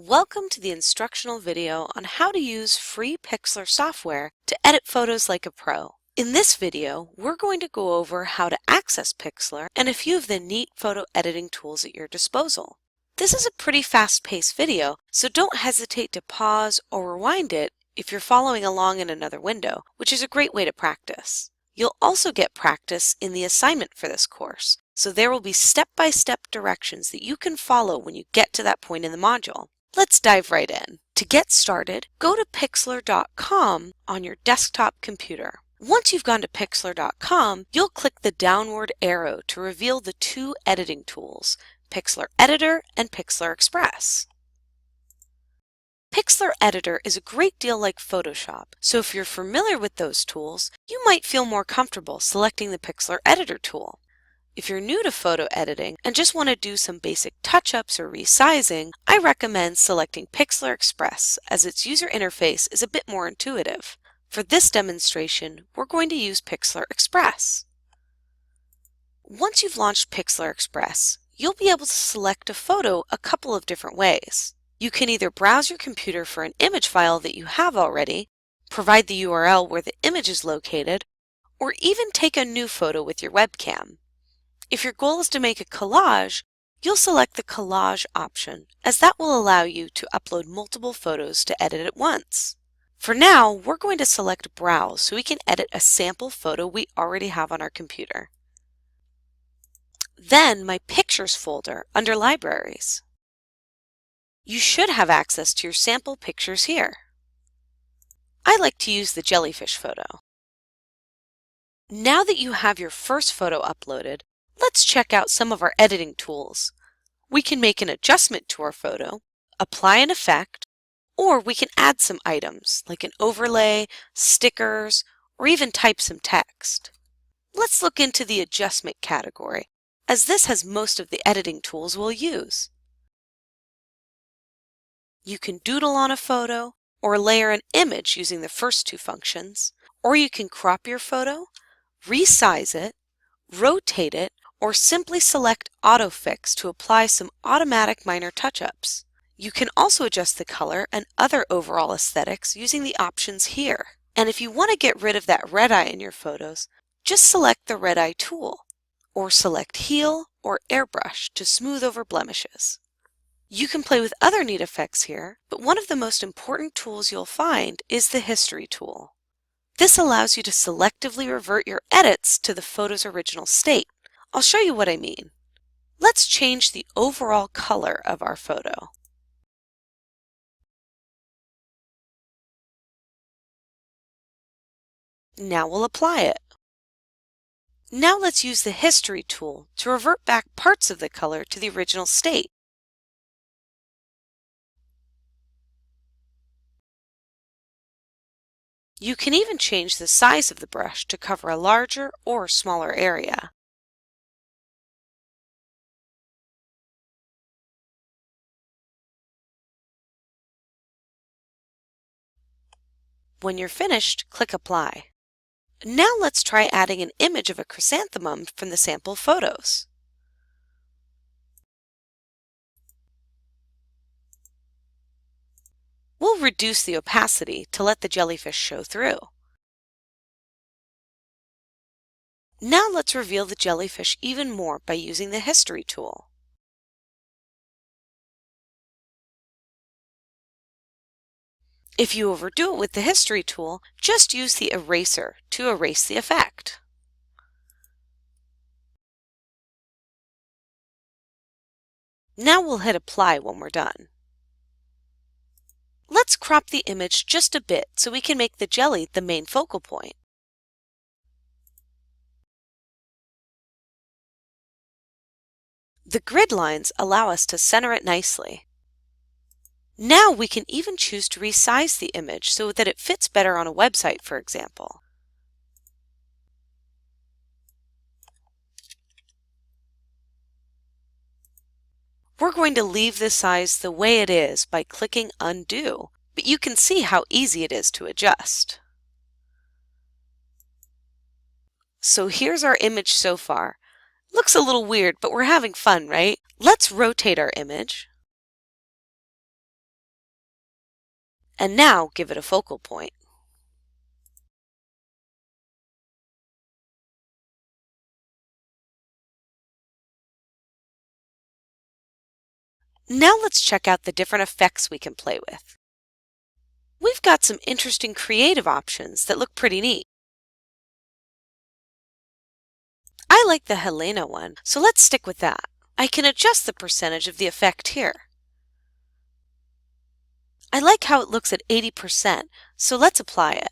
Welcome to the instructional video on how to use free Pixlr software to edit photos like a pro. In this video, we're going to go over how to access Pixlr and a few of the neat photo editing tools at your disposal. This is a pretty fast-paced video, so don't hesitate to pause or rewind it if you're following along in another window, which is a great way to practice. You'll also get practice in the assignment for this course, so there will be step-by-step directions that you can follow when you get to that point in the module. Let's dive right in. To get started, go to Pixlr.com on your desktop computer. Once you've gone to Pixlr.com, you'll click the downward arrow to reveal the two editing tools, Pixlr Editor and Pixlr Express. Pixlr Editor is a great deal like Photoshop, so if you're familiar with those tools, you might feel more comfortable selecting the Pixlr Editor tool. If you're new to photo editing and just want to do some basic touch-ups or resizing, I recommend selecting Pixlr Express as its user interface is a bit more intuitive. For this demonstration, we're going to use Pixlr Express. Once you've launched Pixlr Express, you'll be able to select a photo a couple of different ways. You can either browse your computer for an image file that you have already, provide the URL where the image is located, or even take a new photo with your webcam. If your goal is to make a collage, you'll select the collage option, as that will allow you to upload multiple photos to edit at once. For now, we're going to select Browse so we can edit a sample photo we already have on our computer. Then My Pictures folder under Libraries. You should have access to your sample pictures here. I like to use the jellyfish photo. Now that you have your first photo uploaded, let's check out some of our editing tools. We can make an adjustment to our photo, apply an effect, or we can add some items like an overlay, stickers, or even type some text. Let's look into the adjustment category, as this has most of the editing tools we'll use. You can doodle on a photo or layer an image using the first two functions, or you can crop your photo, resize it, rotate it, or simply select Autofix to apply some automatic minor touch-ups. You can also adjust the color and other overall aesthetics using the options here. And if you want to get rid of that red eye in your photos, just select the red eye tool, or select Heal or Airbrush to smooth over blemishes. You can play with other neat effects here, but one of the most important tools you'll find is the History tool. This allows you to selectively revert your edits to the photo's original state. I'll show you what I mean. Let's change the overall color of our photo. Now we'll apply it. Now let's use the History tool to revert back parts of the color to the original state. You can even change the size of the brush to cover a larger or smaller area. When you're finished, click Apply. Now let's try adding an image of a chrysanthemum from the sample photos. We'll reduce the opacity to let the jellyfish show through. Now let's reveal the jellyfish even more by using the History tool. If you overdo it with the History tool, just use the eraser to erase the effect. Now we'll hit Apply when we're done. Let's crop the image just a bit so we can make the jelly the main focal point. The grid lines allow us to center it nicely. Now we can even choose to resize the image so that it fits better on a website, for example. We're going to leave the size the way it is by clicking Undo, but you can see how easy it is to adjust. So here's our image so far. Looks a little weird, but we're having fun, right? Let's rotate our image. And now give it a focal point. Now let's check out the different effects we can play with. We've got some interesting creative options that look pretty neat. I like the Helena one, so let's stick with that. I can adjust the percentage of the effect here. I like how it looks at 80%, so let's apply it.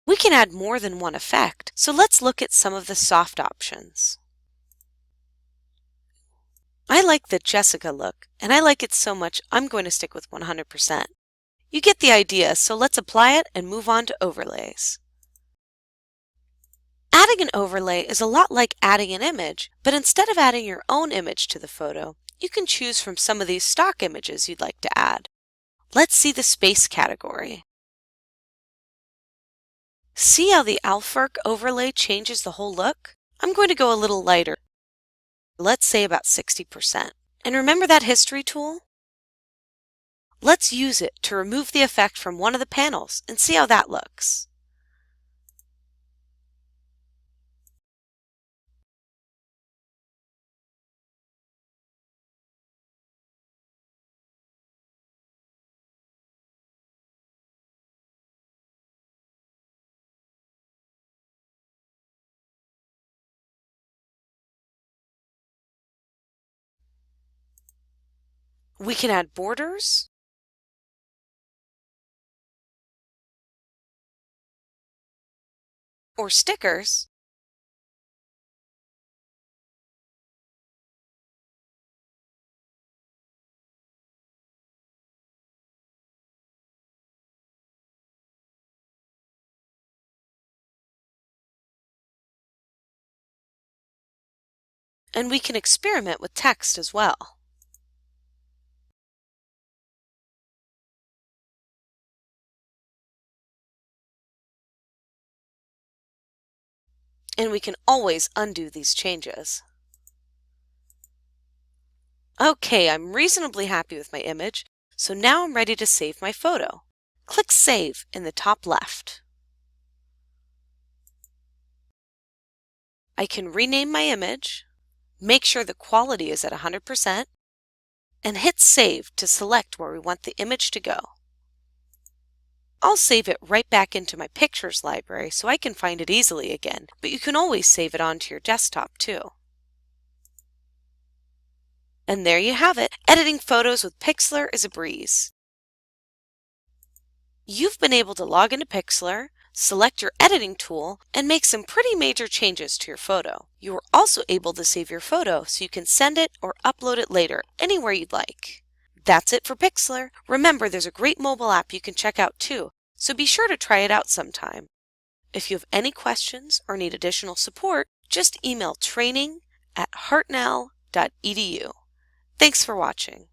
We can add more than one effect, so let's look at some of the soft options. I like the Jessica look, and I like it so much I'm going to stick with 100%. You get the idea, so let's apply it and move on to overlays. Adding an overlay is a lot like adding an image, but instead of adding your own image to the photo, you can choose from some of these stock images you'd like to add. Let's see the space category. See how the Alferk overlay changes the whole look? I'm going to go a little lighter. Let's say about 60%. And remember that history tool? Let's use it to remove the effect from one of the panels and see how that looks. We can add borders, or stickers, and we can experiment with text as well. And we can always undo these changes. Okay, I'm reasonably happy with my image, so now I'm ready to save my photo. Click Save in the top left. I can rename my image, make sure the quality is at 100%, and hit Save to select where we want the image to go. I'll save it right back into my pictures library so I can find it easily again, but you can always save it onto your desktop too. And there you have it. Editing photos with Pixlr is a breeze. You've been able to log into Pixlr, select your editing tool, and make some pretty major changes to your photo. You are also able to save your photo so you can send it or upload it later, anywhere you'd like. That's it for Pixlr. Remember, there's a great mobile app you can check out too, so be sure to try it out sometime. If you have any questions or need additional support, just email training@hartnell.edu. Thanks for watching.